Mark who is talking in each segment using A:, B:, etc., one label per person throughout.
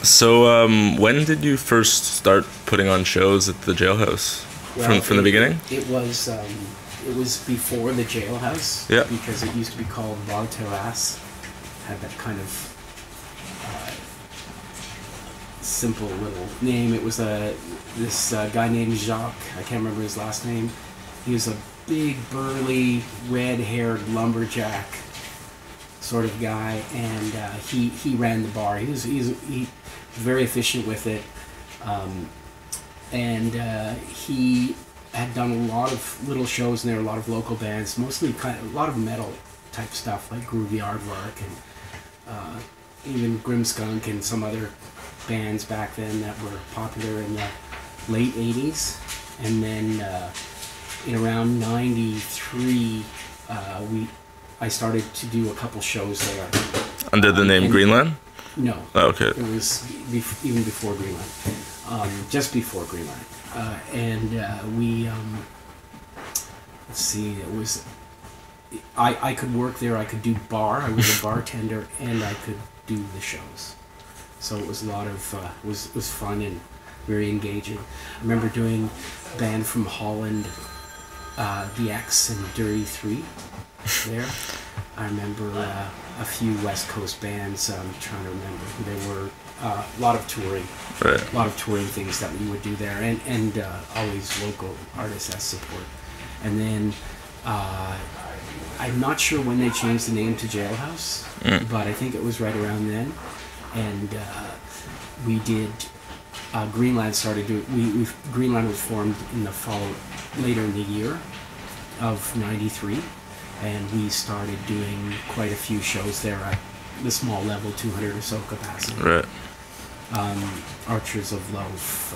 A: So, when did you first start putting on shows at the Jailhouse? From the beginning?
B: It was before the Jailhouse.
A: Yeah.
B: Because it used to be called Bar Terrasse. Had that kind of simple little name. It was this guy named Jacques. I can't remember his last name. He was a big, burly, red-haired lumberjack sort of guy, and he ran the bar. He was very efficient with it, and he had done a lot of little shows in there, a lot of local bands, mostly a lot of metal type stuff like Groovy Aardvark and even Grimskunk and some other bands back then that were popular in the late 80s. And then in around 93, I started to do a couple shows there.
A: Under the name Greendland?
B: No.
A: Oh, okay.
B: It was even before Greenland. Just before Greenland. We, let's see, it was, I could work there, I could do bar, I was a bartender, and I could do the shows. So it was a lot of, was fun and very engaging. I remember doing a band from Holland, The X and Dirty 3 there. I remember a few West Coast bands. I'm trying to remember who they were. A lot of touring,
A: right.
B: A lot of touring things that we would do there, and always local artists as support. And then I'm not sure when they changed the name to Jailhouse, but I think it was right around then. And we did. Greenland started doing. Greenland was formed in the fall, later in the year of '93. And we started doing quite a few shows there at the small level, 200 or so capacity.
A: Right.
B: Archers of Love,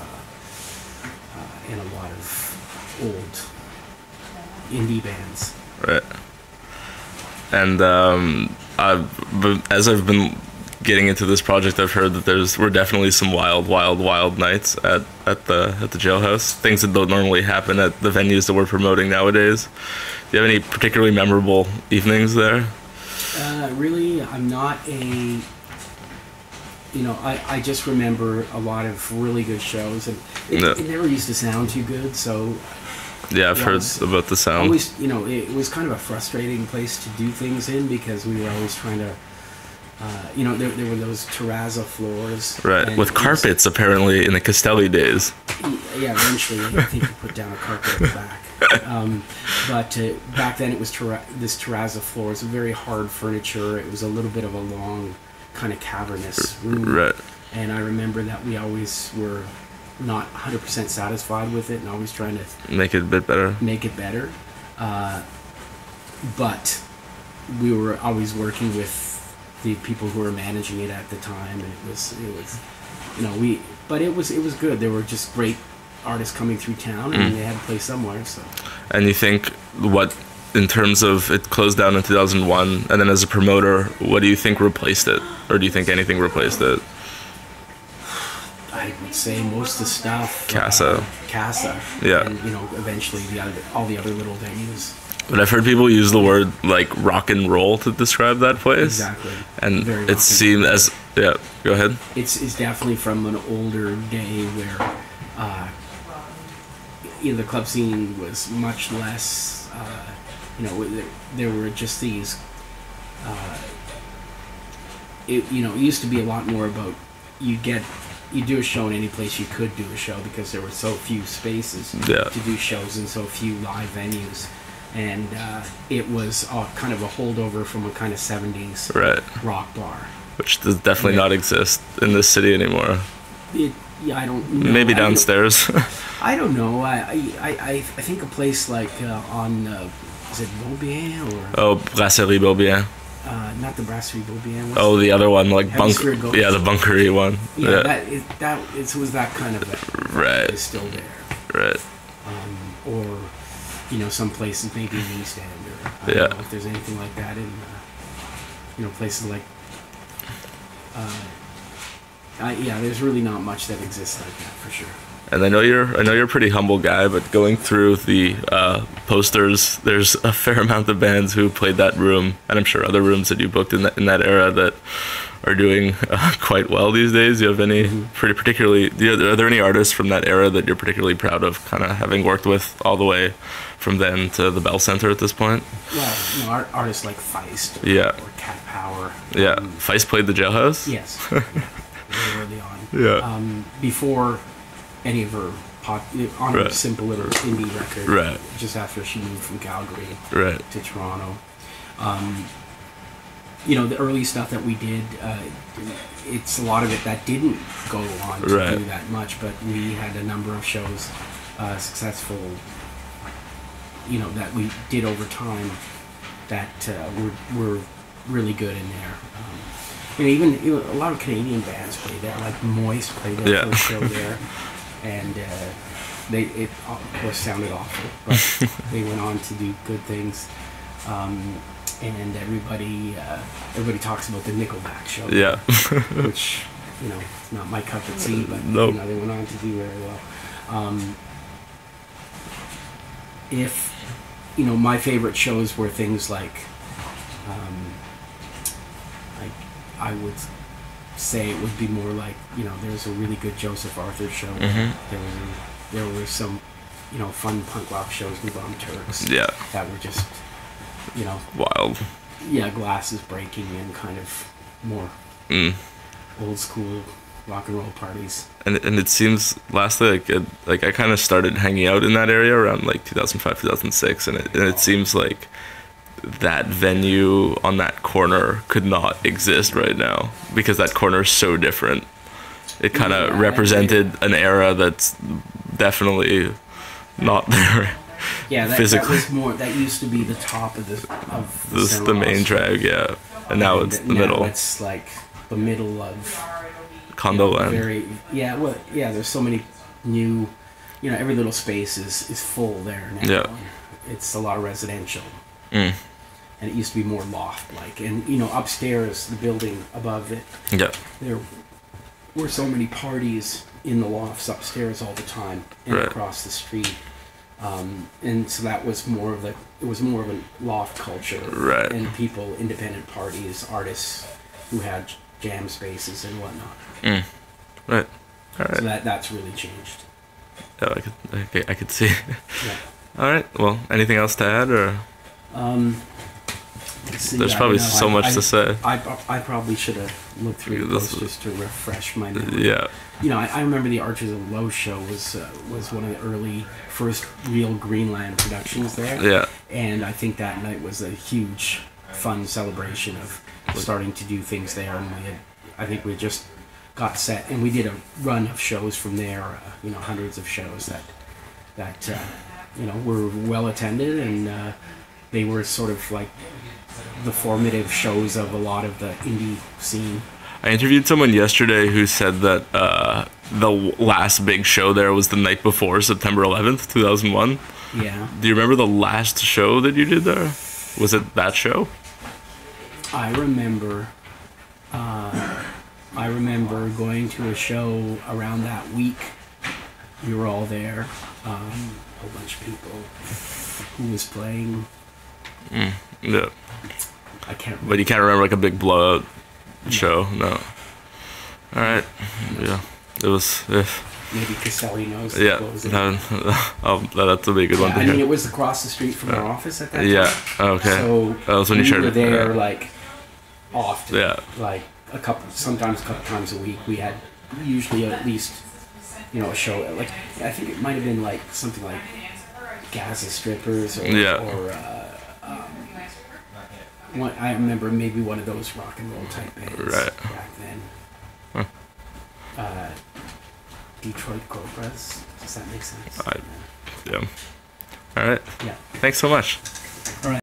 B: and a lot of old indie bands.
A: Right. And as I've been getting into this project, I've heard that were definitely some wild nights at the Jailhouse. Things that don't normally happen at the venues that we're promoting nowadays. Do you have any particularly memorable evenings there?
B: Really, I'm not a... I just remember a lot of really good shows, and it never used to sound too good, so...
A: Yeah, I've heard about the sound.
B: Always, it was kind of a frustrating place to do things in, because we were always trying to... there were those terrazzo floors.
A: Right, with carpets, apparently, in the Castelli days.
B: Yeah, eventually, I think you put down a carpet at the back. But back then, it was this terrazzo floor. It was very hard furniture. It was a little bit of a long, kind of cavernous room.
A: Right.
B: And I remember that we always were not 100% satisfied with it, and always trying to...
A: Make it a bit better.
B: Make it better. But we were always working with the people who were managing it at the time, and it was but it was good. There were just great artists coming through town, and they had to play somewhere. So.
A: And you think in terms of it closed down in 2001, and then as a promoter, what do you think replaced it, or do you think anything replaced it?
B: I would say most of the stuff.
A: Casa.
B: Yeah. And eventually all the other little venues.
A: But I've heard people use the word like rock and roll to describe that place.
B: Exactly.
A: And it seemed as go ahead.
B: It's definitely from an older day where the club scene was much less. There were just these. It used to be a lot more about you do a show in any place you could do a show, because there were so few spaces to do shows and so few live venues. And it was kind of a holdover from a kind of 70s rock bar. Which
A: does definitely not exist in this city anymore.
B: I don't know.
A: Maybe downstairs.
B: I don't know. I think a place like on, is it Beaubien or?
A: Oh, Brasserie Beaubien.
B: Not the Brasserie Beaubien.
A: Oh, the other one, like bunker. Yeah, the bunkery one.
B: Yeah, it was that kind of it.
A: Right.
B: It's still there.
A: Right.
B: Or... some places maybe in East End, or I don't know if there's anything like that in, places like, Yeah, there's really not much that exists like that for sure.
A: And I know you're a pretty humble guy, but going through the posters, there's a fair amount of bands who played that room, and I'm sure other rooms that you booked in that era that are doing quite well these days. Do you have any are there any artists from that era that you're particularly proud of, kind of having worked with all the way from then to the Bell Center at this point?
B: Well, artists like Feist or Cat Power.
A: Yeah, Feist played the Jailhouse?
B: Yes. Very early on.
A: Yeah.
B: Before any of her on her simple little indie record, just after she moved from Calgary to Toronto. The early stuff that we did, it's a lot of it that didn't go on to do that much, but we had a number of shows, successful, that we did over time that were really good in there. Even a lot of Canadian bands played there, like Moist played their first show there. And it of course sounded awful, but they went on to do good things. And everybody talks about the Nickelback show, which is not my cup of tea, but they went on to do very well. My favorite shows were things like I would say it would be more like, there's a really good Joseph Arthur show. Mm-hmm. There were some, fun punk rock shows with Bomb Turks. That were just,
A: wild.
B: Yeah, glasses breaking and kind of more old school rock and roll parties.
A: And it seems lastly like I kind of started hanging out in that area around like 2005, 2006, and it seems like that venue on that corner could not exist right now because that corner is so different. It kind of represented an era that's definitely not there.
B: Yeah, that was more. That used to be the top of the
A: main drag, and now it's the middle.
B: It's like the middle of
A: Condo land.
B: There's so many new. Every little space is full there now.
A: Yeah,
B: it's a lot of residential. And it used to be more loft-like. And, upstairs, the building above it, there were so many parties in the lofts upstairs all the time and across the street. And so that was more of a loft culture. And people, independent parties, artists who had jam spaces and whatnot.
A: Right. All right.
B: So that's really changed.
A: Yeah, I could see. Yeah. All right. Well, anything else to add, or? There's probably so much to say.
B: I probably should have looked through those just to refresh my memory.
A: Yeah.
B: I remember the Archers of Low show was one of the early first real Greenland productions there.
A: Yeah.
B: And I think that night was a huge, fun celebration of starting to do things there. And I think we just got set, and we did a run of shows from there. Hundreds of shows that were well attended, and they were sort of like the formative shows of a lot of the indie scene.
A: I interviewed someone yesterday who said that the last big show there was the night before September 11th, 2001.
B: Yeah.
A: Do you remember the last show that you did there? Was it that show?
B: I remember going to a show around that week. We were all there. A whole bunch of people. Who was playing?
A: Yeah.
B: I can't remember.
A: But you can't remember like a big blowout show? No. Alright. Yeah. It was...
B: Maybe Caselli knows.
A: Yeah. That's a big good one to hear.
B: It was across the street from our office at that time.
A: Yeah. Okay.
B: So
A: that was when you shared
B: were
A: it.
B: there like often.
A: Yeah.
B: Like sometimes a couple times a week. We had usually at least, a show. Like I think it might have been like something like Gaza Strippers or I remember maybe one of those rock and roll type bands back then. Detroit Cobras. Does that make sense?
A: Yeah. All right.
B: Yeah.
A: Thanks so much.
B: All right.